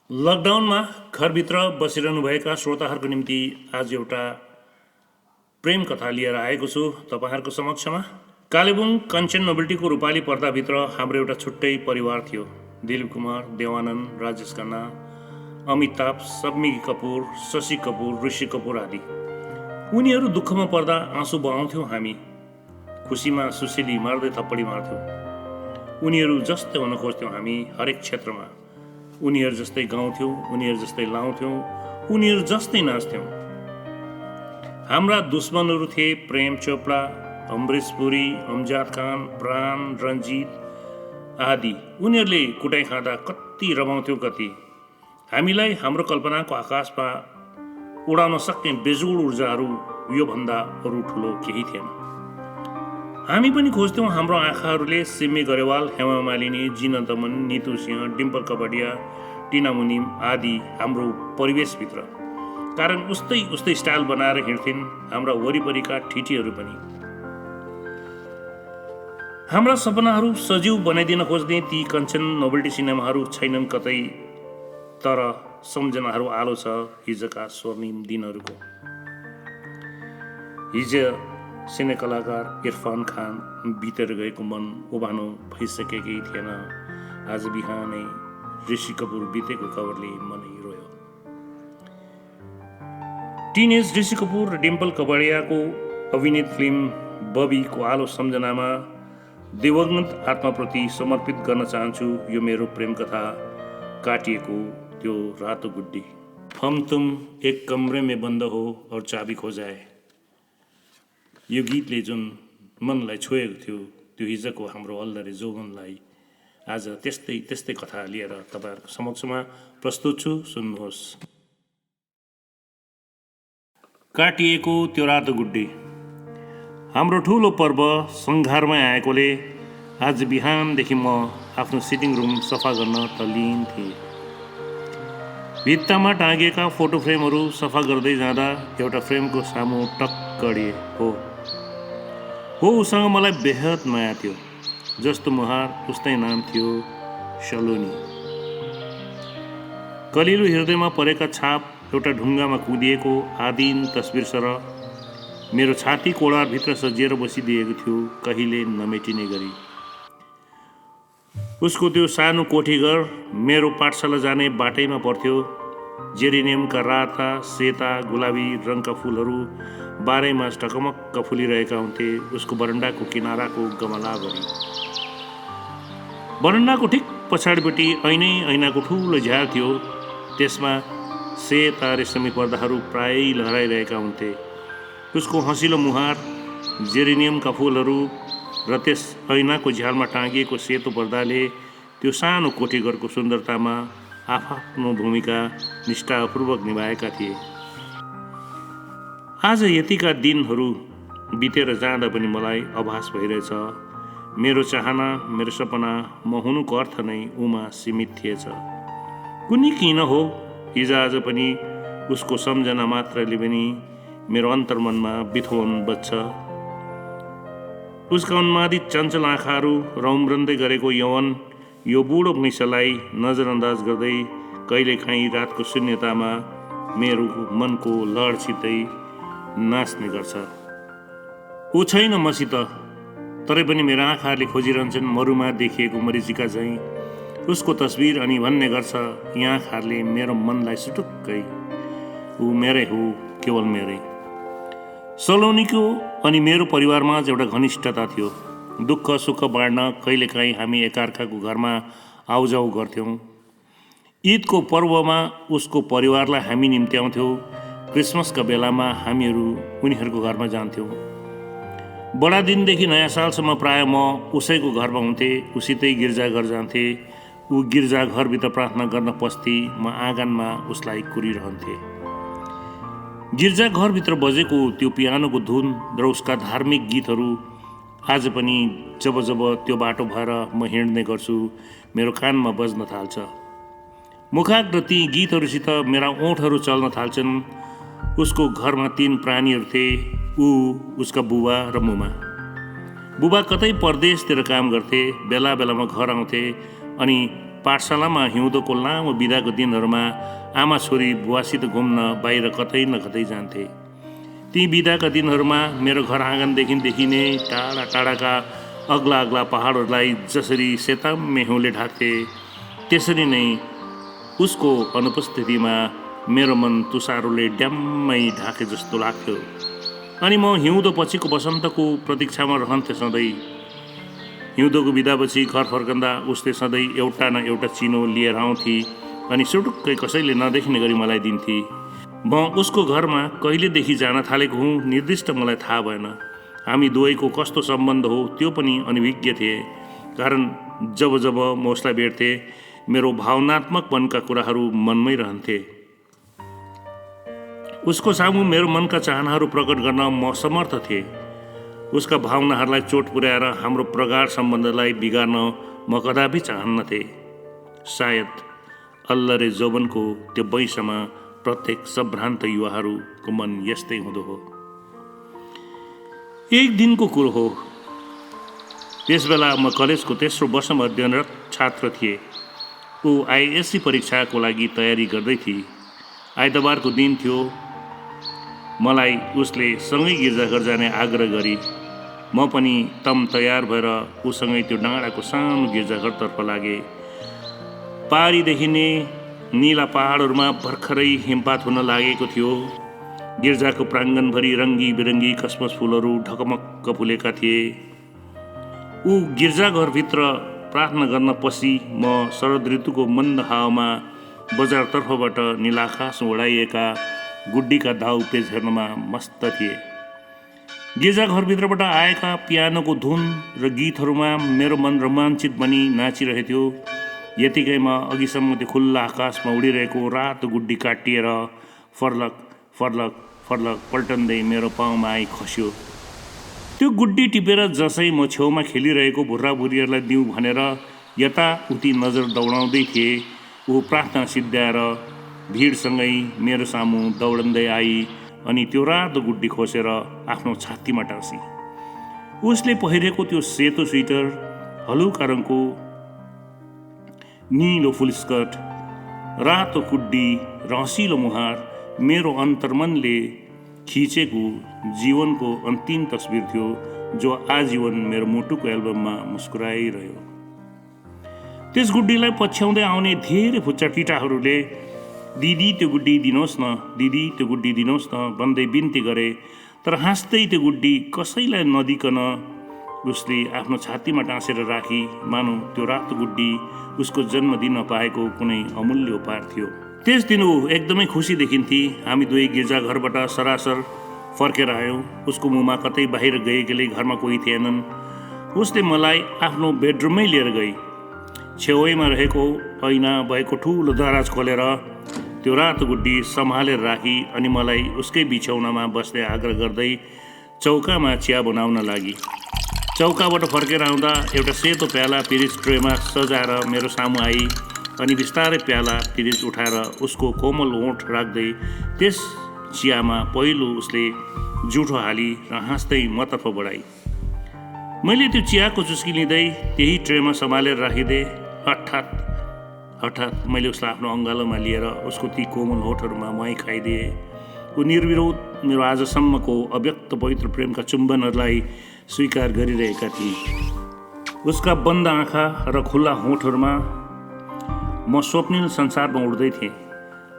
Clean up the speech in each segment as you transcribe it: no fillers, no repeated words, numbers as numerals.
लकडाउनमा घरभित्र बसिरहनुभएका श्रोताहरूको निम्ति आज एउटा प्रेम कथा लिएर आएको छु तपाईँहरूको समक्षमा। कालेबुङ कञ्चन नोबेल्टीको रूपाली पर्दाभित्र हाम्रो एउटा छुट्टै परिवार थियो। दिलीप कुमार, देवानन्द, राजेश खन्ना, अमिताभ, शम्मी कपुर, शशि कपुर, ऋषि कपुर आदि। उनीहरू दुःखमा पर्दा आँसु बहाउँथ्यौँ हामी, खुसीमा सुसिली मार्दै थप्पडी मार्थ्यौँ। उनीहरू जस्तै हुन खोज्थ्यौँ हामी हरेक क्षेत्रमा। उनीहरू जस्तै गाउँथ्यौँ, उनीहरू जस्तै लाउँथ्यौँ, उनीहरू जस्तै नाच्थ्यौँ। हाम्रा दुश्मनहरू थिए प्रेम चोपडा, अमरीश पुरी, अमजद खान, प्राण, रञ्जित आदि। उनीहरूले कुटाइ खाँदा कति रमाउँथ्यौँ कति। हामीलाई हाम्रो कल्पनाको आकाशमा उडाउन सक्ने बेजोड ऊर्जाहरू योभन्दा अरू ठुलो केही थिएन। हामी पनि खोज्थ्यौँ हाम्रो आँखाहरूले सिम्मी गरेवाल, हेमा मालिनी, जिना दमन, नीतू सिंह, डिम्पल कपडिया, टिना मुनिम आदि हाम्रो परिवेशभित्र। कारण उस्तै उस्तै स्टाइल बनाएर हिँड्थिन् हाम्रा वरिपरिका ठिटीहरू पनि। हाम्रा सपनाहरू सजीव बनाइदिन खोज्ने ती कञ्चन नोबेल्टी सिनेमाहरू छैनन् कतै, तर सम्झनाहरू आलो छ हिजोका स्वर्णिम दिनहरूको। हिजो सिने कलाकार इरफान खान बितेर गएको मन उभानो भइसकेकै थिएन। आज बिहानै ऋषि कपुर बितेको खबरले मनै रोयो। टिनेज ऋषि कपुर र डिम्पल कपडियाको अभिनीत फिल्म बबीको आलो सम्झनामा दिवंगत आत्माप्रति समर्पित गर्न चाहन्छु यो मेरो प्रेम कथा काटिएको त्यो रातो गुड्डी। हम तुम एक कमरे में बन्द हो और चाबी खो जाए। यो गीतले जुन मनलाई छोएको थियो त्यो हिजोको हाम्रो अल्लरे जोगनलाई आज त्यस्तै कथा लिएर तपाईँहरूको समक्षमा प्रस्तुत छु। सुन्नुहोस्। काटिएको त्यो रातो गुड्डी। हाम्रो ठुलो पर्व सङ्घारमै आएकोले आज बिहानदेखि म आफ्नो सिटिङ रुम सफा गर्न तल्लीन थिएँ। भित्तामा टाँगिएका फोटो फ्रेमहरू सफा गर्दै जाँदा एउटा फ्रेमको सामु टक्क अडिए। हो उसँग मलाई बेहद माया थियो। जस्तो मुहार उस्तै नाम थियो, सलोनी। कलिलो हृदयमा परेका छाप एउटा ढुङ्गामा कुदिएको आदिम तस्बिर सरह मेरो छाती कोडारभित्र सजिएर बसिदिएको थियो, कहिले नमेटिने गरी। उसको त्यो सानो कोठीघर मेरो पाठशाला जाने बाटैमा पर्थ्यो। जेरिनियमका राता, सेता, गुलाबी रङका फुलहरू बाह्रैमास ढकमक्क फुलिरहेका हुन्थे उसको बरन्डाको किनाराको गमलाभरि। बरन्डाको ठिक पछाडिपट्टि ऐनाको ठुलो झ्याल थियो। त्यसमा सेता रेशमी पर्दाहरू प्रायै लहराइरहेका हुन्थे। उसको हँसिलो मुहार, जेरिनियमका फुलहरू र त्यस ऐनाको झ्यालमा टाँगिएको सेतो पर्दाले त्यो सानो कोठीघरको सुन्दरतामा आफ्नो भूमिका निष्ठापूर्वक निभाएका थिए। आज यतिका दिनहरू बितेर जाँदा पनि मलाई आभास भइरहेछ मेरो चाहना, मेरो सपना, म हुनुको अर्थ नै उमा सीमित थिएछ। कुनै किन हो हिजो आज पनि उसको सम्झना मात्रले पनि मेरो अन्तर्मनमा बिथोन बज्छ। उसका उन्मादित चञ्चल आँखाहरू र उम्रँदै गरेको यौवन यो बुढो भैँसलाई नजरअन्दाज गर्दै कहिलेकाहीँ रातको शून्यतामा मेरो मनको लहरसितै नाच्ने गर्छ। ऊ छैन मसित, तरै पनि मेरा आँखाहरूले खोजिरहन्छन् मरुमा देखिएको मरिचिका झैँ उसको तस्बिर अनि भन्ने गर्छ यी आँखाहरूले मेरो मनलाई सुटुक्कै, ऊ मेरै हो, केवल मेरै। सलोनीको अनि मेरो परिवारमा एउटा घनिष्ठता थियो। दुःख सुख बाँड्न कहिलेकाहीँ हामी एकअर्काको घरमा आउजाउ गर्थ्यौँ। ईदको पर्वमा उसको परिवारलाई हामी निम्त्याउँथ्यौँ। क्रिसमसका बेलामा हामीहरू उनीहरूको घरमा जान्थ्यौँ। बडा दिनदेखि नयाँ सालसम्म प्राय म उसैको घरमा हुन्थेँ, उसितै गिर्जाघर जान्थेँ। ऊ गिर्जाघरभित्र प्रार्थना गर्न पस्थी, म आँगनमा उसलाई कुरिरहन्थेँ। गिर्जाघरभित्र बजेको त्यो पियानोको धुन र उसका धार्मिक गीतहरू आज पनि जब जब त्यो बाटो भएर म हिँड्ने गर्छु मेरो कानमा बज्न थाल्छ। मुखाग्र ती गीतहरूसित मेरा ओठहरू चल्न थाल्छन्। उसको घरमा 3 प्राणीहरू थिए, ऊ, उसका बुबा र मुमा। बुबा कतै परदेशतिर काम गर्थे, बेला बेलामा घर आउँथे अनि पाठशालामा हिउँदोको लामो बिदाको दिनहरूमा आमा छोरी बुवासित घुम्न बाहिर कतै न कतै जान्थे। ती बिदाका दिनहरूमा मेरो घर आँगनदेखि देखिने टाढा टाढाका अग्ला अग्ला पहाडहरूलाई जसरी सेताम्मे हिउँले ढाक्थे, त्यसरी नै उसको अनुपस्थितिमा मेरो मन तुषारोले ड्याम्मै ढाके जस्तो लाग्थ्यो। अनि म हिउँदो पछिको वसन्तको प्रतीक्षामा रहन्थेँ सधैँ। हिउँदोको बिदापछि घर फर्कँदा उसले सधैँ एउटा न एउटा चिनो लिएर आउँथे अनि सुटुक्कै कसैले नदेखिने गरी मलाई दिन्थे। म उसको घरमा कहिलेदेखि जान थालेको हुँ निर्दिष्ट मलाई थाहा भएन। हामी दुवैको कस्तो सम्बन्ध हो त्यो पनि अनभिज्ञ थिए, कारण जब जब म उसलाई भेट्थेँ मेरो भावनात्मक मनका कुराहरू मनमै रहन्थे। उसको सामु मेरो मनका चाहनाहरू प्रकट गर्न म समर्थ थिएँ। उसका भावनाहरूलाई चोट पुर्याएर हाम्रो प्रगाढ सम्बन्धलाई बिगार्न म कदापि चाहन्नथे। सायद अल्लरे जौवनको त्यो वैशमा प्रत्येक सम्भ्रान्त युवाहरूको मन यस्तै हुँदो हो। एक दिनको कुरो हो। त्यसबेला म कलेजको तेस्रो वर्षमा अध्ययनरत छात्र थिएँ। ऊ आइएससी परीक्षाको लागि तयारी गर्दै थिए। आइतबारको दिन थियो। मलाई उसले सँगै गिर्जाघर जाने आग्रह गरी। म पनि तम तयार भएर उसँगै त्यो डाँडाको सानो गिर्जाघरतर्फ लागेँ। पारी देखिने निला पहाडहरूमा भर्खरै हिमपात हुन लागेको थियो। गिर्जाको प्राङ्गणभरि रङ्गी बिरङ्गी कसमस फुलहरू ढकमक्क फुलेका थिए। ऊ गिर्जाघरभित्र प्रार्थना गर्न पसी म शरद ऋतुको मन्द हावामा बजारतर्फबाट निलाकाश ओढाइएका गुड्डीका दाउ पेज हेर्नमा मस्त थिए। गिर्जाघरभित्रबाट आएका पियानोको धुन र गीतहरूमा मेरो मन रोमाञ्चित बनी नाचिरहेथ्यो। यतिकैमा अघिसम्म त्यो खुल्ला आकाशमा उडिरहेको रातो गुड्डी काटिएर फर्लक फर्लक फर्लक पल्टन्दै मेरो पाउमा आई खस्यो। त्यो गुड्डी टिपेर जसै म छेउमा खेलिरहेको भुर्राभुरीहरूलाई दिउँ भनेर यताउति नजर दौडाउँदै थिए, ऊ प्रार्थना सिद्ध्याएर भिडसँगै मेरो सामु दौडन्दै आई अनि त्यो रातो गुड्डी खोसेर आफ्नो छातीमा टाँसी। उसले पहिरेको त्यो सेतो स्वेटर, हलुका रङको निलो फुल स्कर्ट, रातो गुड्डी र हँसिलो मुहार मेरो अन्तर्मनले खिचेको जीवनको अन्तिम तस्बिर थियो, जो आजीवन मेरो मुटुको एल्बममा मुस्कुराइरह्यो। त्यस गुड्डीलाई पछ्याउँदै आउने धेरै फुच्चा टिटाहरूले दिदी त्यो गुड्डी दिनुहोस् न, दिदी त्यो गुड्डी दिनुहोस् न भन्दै बिन्ती गरे। तर हाँस्दै त्यो गुड्डी कसैलाई नदिकन उसले आफ्नो छातीमा टाँसेर राखी, मानौ त्यो रातो गुड्डी उसको जन्मदिनमा पाएको कुनै अमूल्य उपहार थियो। त्यस दिन ऊ एकदमै खुसी देखिन्थे। हामी दुवै गिर्जाघरबाट सरासर फर्केर आयौँ। उसको मुखमा कतै बाहिर गएकोले घरमा कोही थिएनन्। उसले मलाई आफ्नो बेडरुममै लिएर गई। छेउैमा रहेको ऐना भएको ठुलो दराज खोलेर त्यो रातो गुड्डी सम्हालेर राखी अनि मलाई उसकै बिछौनामा बस्ने आग्रह गर्दै चौकामा चिया बनाउन लागि। चौकाबाट फर्केर आउँदा एउटा सेतो प्याला पिरिज ट्रेमा सजाएर मेरो सामु आई अनि बिस्तारै प्याला पिरिज उठाएर उसको कोमल ओठ राख्दै त्यस चियामा पहिलो उसले जुठो हाली र हाँस्दै मतर्फ बढाई। मैले त्यो चियाको चुस्की लिँदै त्यही ट्रेमा सम्हालेर राखिदिएँ। हठात मैले उसलाई आफ्नो अङ्गालोमा लिएर उसको ती कोमल होठहरूमा मुहाई खाइदिएँ। ऊ निर्विरोध मेरो आजसम्मको अव्यक्त पवित्र प्रेमका चुम्बनहरूलाई स्वीकार गरिरहेका थिए। उसका बन्द आँखा र खुल्ला होठहरूमा म स्वप्निल संसारमा उड्दै थिएँ।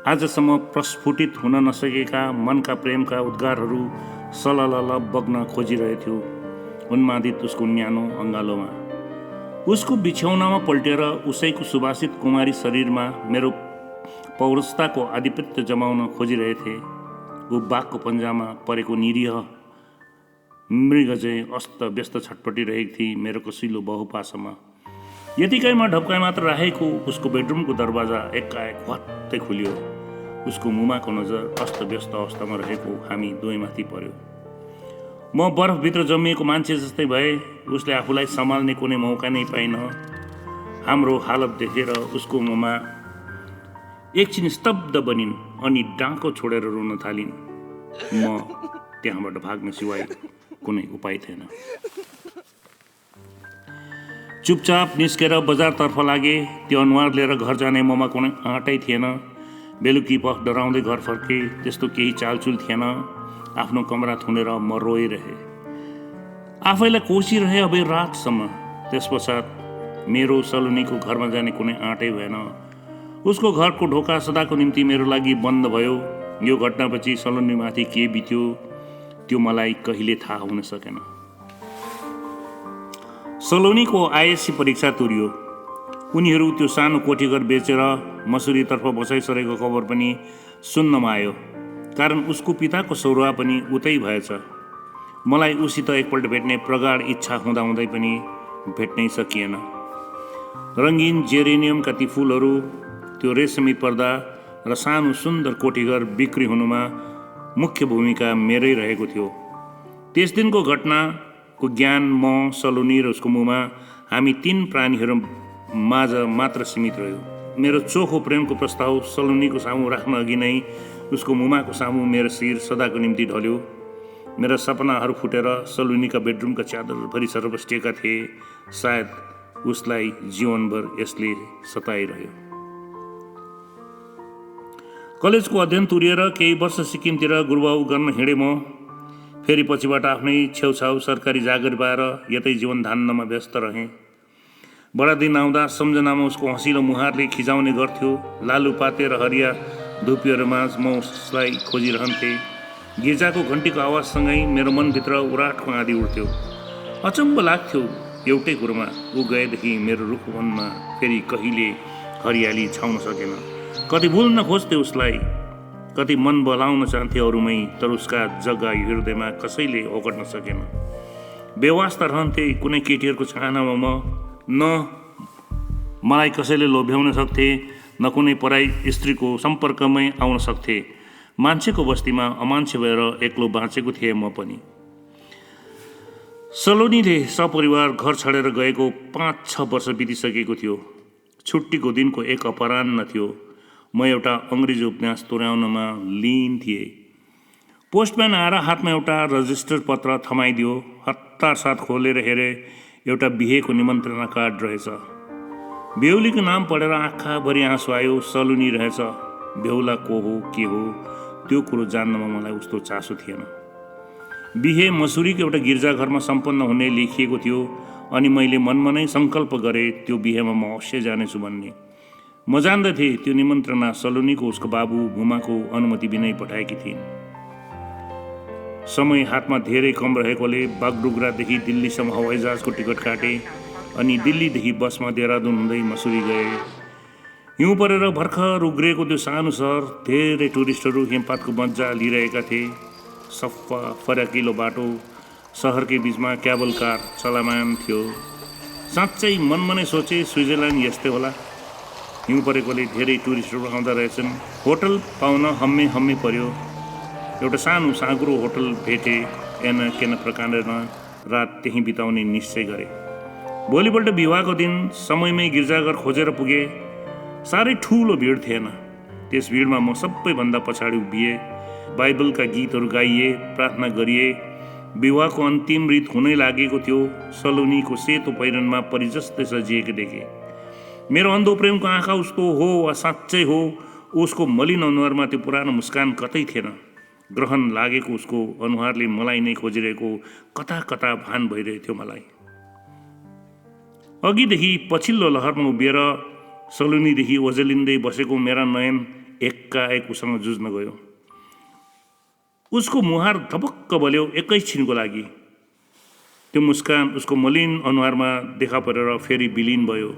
आजसम्म प्रस्फुटित हुन नसकेका मनका प्रेमका उद्गारहरू सललल बग्न खोजिरहेथ्यो उन्मादित उसको न्यानो अङ्गालोमा। उसको बिछौनामा पल्टेर उसैको सुवासित कुमारी शरीरमा मेरो पौरस्ताको आधिपत्य जमाउन खोजिरहेथे। ऊ बाघको पन्जामा परेको निरीह मृग चाहिँ अस्त व्यस्त छटपटिरहेकी थिए मेरो कसिलो बहुपासमा। यतिकैमा ढप्काइ मात्र राखेको उसको बेडरुमको दरवाजा एकाएक हत्तै खुल्यो। उसको मुमाको नजर अस्त व्यस्त अवस्थामा रहेको हामी दुवैमाथि पर्यो। म बरफभित्र जमिएको मान्छे जस्तै भए। उसले आफूलाई सम्हाल्ने कुनै मौका नै पाइन। हाम्रो हालत देखेर उसको मुमा एकछिन स्तब्ध बनिन् अनि डाँको छोडेर रुन थालिन्। म त्यहाँबाट भाग्न सिवाय कुनै उपाय थिएन। चुपचाप निस्केर बजारतर्फ लागे। त्यो अनुहार लिएर घर जाने ममा कुनै आँटै थिएन। बेलुकी पख डराउँदै घर फर्के। त्यस्तो केही चालचुल थिएन। आफ्नो कमरा थुनेर म रोइरहे, आफैलाई कोसिरहे अबेर रातसम्म। त्यसपश्चात मेरो सलोनीको घरमा जाने कुनै आँटै भएन। उसको घरको ढोका सदाको निम्ति मेरो लागि बन्द भयो। यो घटनापछि सलोनीमाथि के बित्यो त्यो मलाई कहिले थाहा हुन सकेन। सलोनीको आइएससी परीक्षा तुरियो। उनीहरू त्यो सानो कोठीघर बेचेर मसुरीतर्फ बसाइ सरेको खबर पनि सुन्नमा आयो। कारण उसको पिताको सौरुवा पनि उतै भएछ। मलाई उसित एकपल्ट भेट्ने प्रगाढ इच्छा हुँदाहुँदै पनि भेट्नै सकिएन। रङ्गीन जेरेनियमका ती फुलहरू, त्यो रेशमी पर्दा र सानो सुन्दर कोठीघर बिक्री हुनुमा मुख्य भूमिका मेरै रहेको थियो। त्यस दिनको घटनाको ज्ञान म, सलोनी र उसको मुमा, हामी 3 प्राणीहरू माझ मात्र सीमित रह्यो। मेरो चोखो प्रेमको प्रस्ताव सलोनीको सामु राख्न अघि नै उसको मुमाको सामु मेरो शिर सदाको निम्ति ढल्यो। मेरा सपनाहरू फुटेर सलोनीका बेडरुमका च्यादरभरि सरबस्टिएका थिए। सायद उसलाई जीवनभर यसले सताइरह्यो। कलेजको अध्ययन तुरिएर केही वर्ष सिक्किमतिर गुरुबाउ गर्न हिँडे म। फेरि पछिबाट आफ्नै छेउछाउ सरकारी जागिर पाएर यतै जीवन धान्नमा व्यस्त रहेँ। बडा दिन आउँदा सम्झनामा उसको हँसिलो मुहारले खिजाउने गर्थ्यो। लालुपाते र हरिया धुपीहरूमाझ म उसलाई खोजिरहन्थेँ। गिर्जाको घन्टीको आवाजसँगै मेरो मनभित्र उराटको आँधी उठ्थ्यो। अचम्म लाग्थ्यो एउटै कुरोमा, ऊ गएदेखि मेरो रुख मनमा फेरि कहिले हरियाली छाउन सकेन। कति भुल्न खोज्थे उसलाई, कति मन बलाउन चाहन्थे अरूमै, तर उसका जग्गा हृदयमा कसैले ओगट्न सकेन। बेवास्ता रहन्थे कुनै केटीहरूको चाहनामा म। न मलाई कसैले लोभ्याउन सक्थे, न कुनै पराई स्त्रीको सम्पर्कमै आउन सक्थे। मान्छेको बस्तीमा अमान्छे भएर एक्लो बाँचेको थिएँ म पनि। सलोनीले सपरिवार घर छाडेर गएको 5-6 वर्ष बितिसकेको थियो। छुट्टीको दिनको एक अपराह्न थियो। म एउटा अङ्ग्रेजी उपन्यास तुर्याउनमा लीन थिएँ। पोस्टम्यान आएर हातमा एउटा रजिस्टर पत्र थमाइदियो। हतार साथ खोलेर हेरे, एउटा बिहेको निमन्त्रणा कार्ड रहेछ। बेहुलीको नाम पढेर आँखाभरि आँसु आयो। सलोनी रहेछ। बेहुला को हो के हो त्यो कुरो जान्नमा मलाई उस्तो चासो थिएन। बिहे मसुरीको एउटा गिर्जाघरमा सम्पन्न हुने लेखिएको थियो अनि मैले मनमा नै सङ्कल्प गरेँ त्यो बिहेमा म अवश्य जानेछु भन्ने। म जान्दथे त्यो निमन्त्रणा सलोनीको उसको बाबु मुमाको अनुमति बिनै पठाएकी थिइन्। समय हातमा धेरै कम रहेकोले बागडुग्रादेखि दिल्लीसम्म हवाईजहाजको टिकट काटेँ अनि दिल्लीदेखि बसमा देहरादुन हुँदै मसुरी गए। हिउँ परेर भर्खर उग्रिएको त्यो सानो सहर, धेरै टुरिस्टहरू हिमपातको मजा लिइरहेका थिए। सफा फराकिलो बाटो, सहरकै बिचमा क्याबल कार चलामान थियो। साँच्चै मनमा नै सोचे स्विजरल्यान्ड यस्तै होला। हिउँ परेकोले धेरै टुरिस्टहरू आउँदा रहेछन्। होटल पाउन हम्मे पर्यो। एउटा सानो साँघुरो होटल भेटे। एन केन प्रकारमा रात त्यहीँ बिताउने निश्चय गरे। भोलिपल्ट विवाहको दिन समयमै गिर्जाघर खोजेर पुगे। साह्रै ठुलो भिड थिएन। त्यस भिडमा म सबैभन्दा पछाडि उभिए। बाइबलका गीतहरू गाइए, प्रार्थना गरिए। विवाहको अन्तिम रीत हुनै लागेको थियो। सलोनीको सेतो पहिरनमा परिजस्तै सजिएको देखे। मेरो अन्धो प्रेमको आँखा उस्तो हो वा साँच्चै हो, उसको मलिन अनुहारमा त्यो पुरानो मुस्कान कतै थिएन। ग्रहण लागेको उसको अनुहारले मलाई नै खोजिरहेको कता कता भान भइरहेको थियो मलाई। अघिदेखि पछिल्लो लहरमा उभिएर सलोनीदेखि ओझेलिँदै बसेको मेरा नयन एकाएक उसँग जुझ्न गयो। उसको मुहार धपक्क बल्यो एकैछिनको लागि। त्यो मुस्कान उसको मलिन अनुहारमा देखा परेर फेरि विलीन भयो।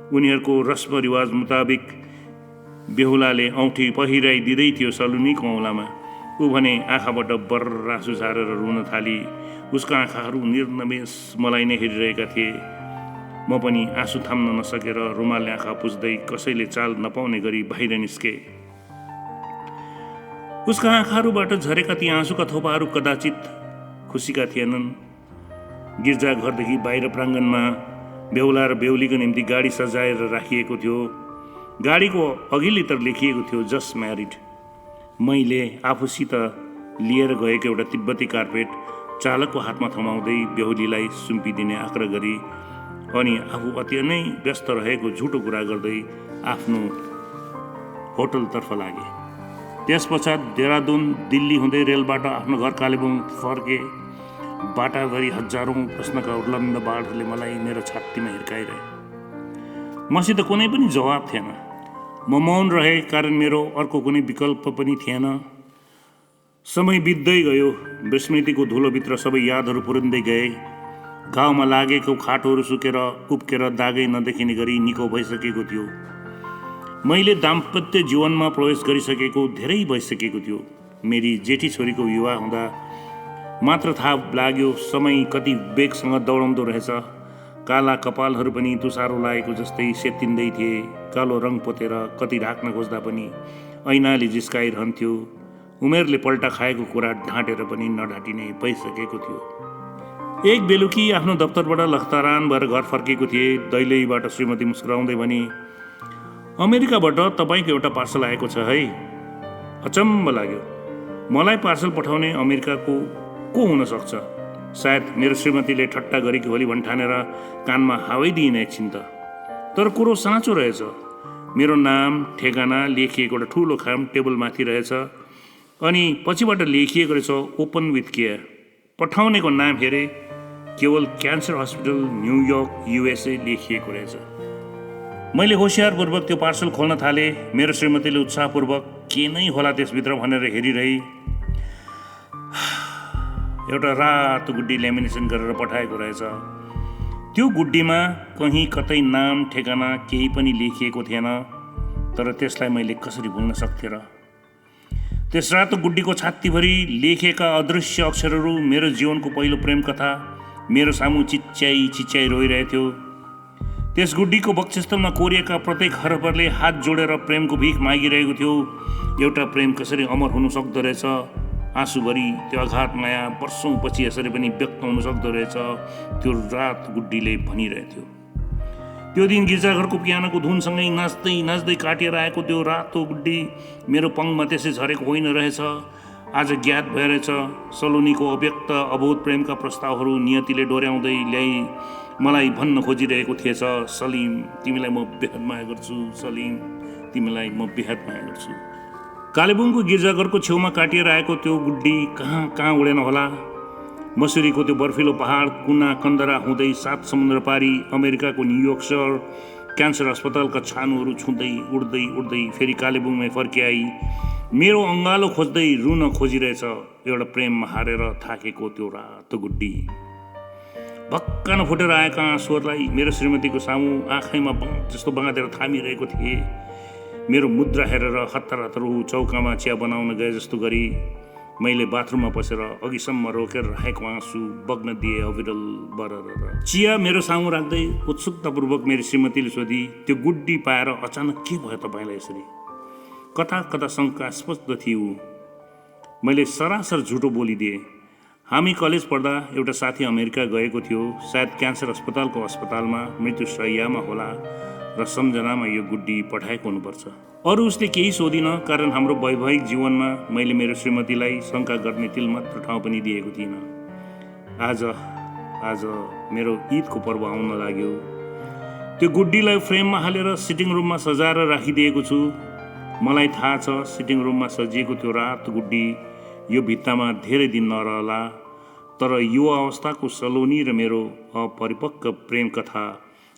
उनीहरूको रस्म रिवाज मुताबिक बेहुलाले औँठी पहिराइदिँदै थियो सलोनीको औँलामा। ऊ भने आँखाबाट बर्र आँसु झारेर रुन थाली। उसका आँखाहरू निर्नमेष मलाई नै हेरिरहेका थिए। म पनि आँसु थाम्न नसकेर रुमालले आँखा पुछ्दै कसैले चाल नपाउने गरी बाहिर निस्के। उसका आँखाहरूबाट झरेका ती आँसुका थोपाहरू कदाचित खुसीका थिएनन्। गिर्जाघरदेखि बाहिर प्राङ्गणमा बेहुला र बेहुलीको निम्ति गाडी सजाएर राखिएको थियो। गाडीको अघिल्तिर लेखिएको थियो जस्ट म्यारिड। मैले आफूसित लिएर गएको एउटा तिब्बती कार्पेट चालकको हातमा थमाउँदै बेहुलीलाई सुम्पिदिने आग्रह गरी अनि आफू अति नै व्यस्त रहेको झुटो कुरा गर्दै आफ्नो होटलतर्फ लागे। त्यस पश्चात देहरादून दिल्ली हुँदै रेलबाट आफ्नो घर कालेबुङ फर्के। बाटाभरि हजारौँ प्रश्नका उर्लन्द बाढहरूले मलाई मेरो छातीमा हिर्काइरहे। मसित कुनै पनि जवाब थिएन। म मौन रहे, कारण मेरो अर्को कुनै विकल्प पनि थिएन। समय बित्दै गयो। विस्मृतिको धुलोभित्र सबै यादहरू पुरिँदै गए। घाउमा लागेको खाटोहरू सुकेर उप्केर दागै नदेखिने गरी निको भइसकेको थियो। मैले दाम्पत्य जीवनमा प्रवेश गरिसकेको धेरै भइसकेको थियो। मेरी जेठी छोरीको विवाह हुँदा मात्र थाहा लाग्यो समय कति वेगसँग दौडाउँदो रहेछ। काला कपालहरू पनि तुसारो लागेको जस्तै सेतिँदै थिए। कालो रङ पोतेर कति ढाक्न खोज्दा पनि ऐनाले जिस्काइरहन्थ्यो। उमेरले पल्टा खाएको कुरा ढाँटेर पनि नढाँटिने भइसकेको थियो। एक बेलुकी आफ्नो दफ्तरबाट लखतारान भएर घर फर्केको थिएँ। दैलैबाट श्रीमती मुस्कुराउँदै भनी, अमेरिकाबाट तपाईँको एउटा पार्सल आएको छ है। अचम्म लाग्यो। मलाई पार्सल पठाउने अमेरिकाको को हुन सक्छ? सायद मेरो श्रीमतीले ठट्टा गरेकी होली भन्ठानेर कानमा हावै दिइन एकछिन त। तर कुरो साँचो रहेछ। मेरो नाम ठेगाना लेखिएको एउटा ठुलो खाम टेबलमाथि रहेछ अनि पछिबाट लेखिएको रहेछ ओपन विथ केयर। पठाउनेको नाम हेरे, केवल क्यान्सर हस्पिटल न्युयोर्क USA लेखिएको रहेछ। मैले होसियारपूर्वक त्यो पार्सल खोल्न थालेँ। मेरो श्रीमतीले उत्साहपूर्वक के नै होला त्यसभित्र भनेर हेरिरही। एउटा रातो गुड्डी लेमिनेसन गरेर पठाएको रहेछ। त्यो गुड्डीमा कहीँ कतै नाम ठेगाना केही पनि लेखिएको थिएन। तर त्यसलाई मैले कसरी भुल्न सक्थेँ र? त्यस रातो गुड्डीको छातीभरि लेखेका अदृश्य अक्षरहरू मेरो जीवनको पहिलो प्रेम कथा मेरो सामु चिच्याइ रोइरहेथ्यो। त्यस गुड्डीको वक्षस्थलमा कोरिएका प्रत्येक हरफहरूले हात जोडेर प्रेमको भिख मागिरहेको थियो। एउटा प्रेम कसरी अमर हुन सक्दो रहेछ? आँसुभरि त्यो अघात माया वर्षौँपछि यसरी पनि व्यक्त हुन सक्दो रहेछ, त्यो रात गुड्डीले भनिरहेथ्यो। त्यो दिन गिर्जाघरको पियानोको धुनसँगै नाच्दै नाच्दै काटिएर आएको त्यो रातो गुड्डी मेरो पङमा त्यसै झरेको होइन रहेछ। आज ज्ञात भएरहेछ। सलोनीको अव्यक्त अबोध प्रेमका प्रस्तावहरू नियतिले डोर्याउँदै ल्याई मलाई भन्न खोजिरहेको थिएछ, सलिम तिमीलाई म बेहद माया गर्छु, सलिम तिमीलाई म बेहद माया गर्छु। कालेबुङको गिर्जाघरको छेउमा काटिएर आएको त्यो गुड्डी कहाँ कहाँ उडेन होला? मसुरीको त्यो बर्फिलो पहाड कुना कन्दरा हुँदै 7 समुद्र पारी अमेरिकाको न्युयोर्क सहर क्यान्सर अस्पतालका छानुहरू छुँदै उड्दै उड्दै फेरि कालेबुङमै फर्किआई मेरो अङ्गालो खोज्दै रुन खोजिरहेछ। एउटा प्रेममा हारेर थाकेको त्यो रातो गुड्डी। भक्क फुटेर आएका आँसुहरूलाई मेरो श्रीमतीको सामु आँखैमा जस्तो बगादेर थामिरहेको थिए। मेरो मुद्रा हेरेर हतार हतार चौकामा चिया बनाउन गए जस्तो गरी मैले बाथरुममा पसेर अघिसम्म रोकेर राखेको आँसु बग्न दिए अविरल बरर। चिया मेरो सामु राख्दै उत्सुकतापूर्वक मेरो श्रीमतीले सोधी, त्यो गुड्डी पाएर अचानक के भयो तपाईँलाई यसरी? कता कता शङ्कास्पद थियो। मैले सरासर झुटो बोलिदिएँ। हामी कलेज पढ्दा एउटा साथी अमेरिका गएको थियो। सायद क्यान्सर अस्पतालमा मृत्युशय्यामा होला र सम्झनामा यो गुड्डी पठाएको हुनुपर्छ। अरू उसले केही सोधिन, कारण हाम्रो वैवाहिक जीवनमा मैले मेरो श्रीमतीलाई शङ्का गर्ने तिलमात्र ठाउँ पनि दिएको थिइनँ। आज मेरो ईदको पर्व आउन लाग्यो। त्यो गुड्डीलाई फ्रेममा हालेर सिटिङ रुममा सजाएर राखिदिएको छु। मलाई थाहा छ सिटिङ रुममा सजिएको त्यो रातो गुड्डी यो भित्तामा धेरै दिन नरहला, तर युवा अवस्थाको सलोनी र मेरो अपरिपक्व प्रेम कथा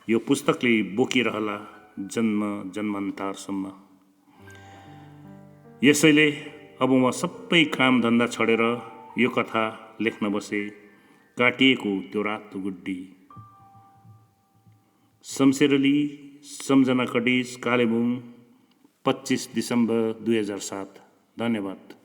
यो पुस्तकले बोकिरहला जन्मान्तरसम्म। यसैले अब म सबै काम धन्दा छोडेर यो कथा लेख्न बसे, काटिएको त्यो रातो गुड्डी। शमशेर अली, सम्झना कडिस, कालेबुङ, 25 दिसम्बर 2007। धन्यवाद।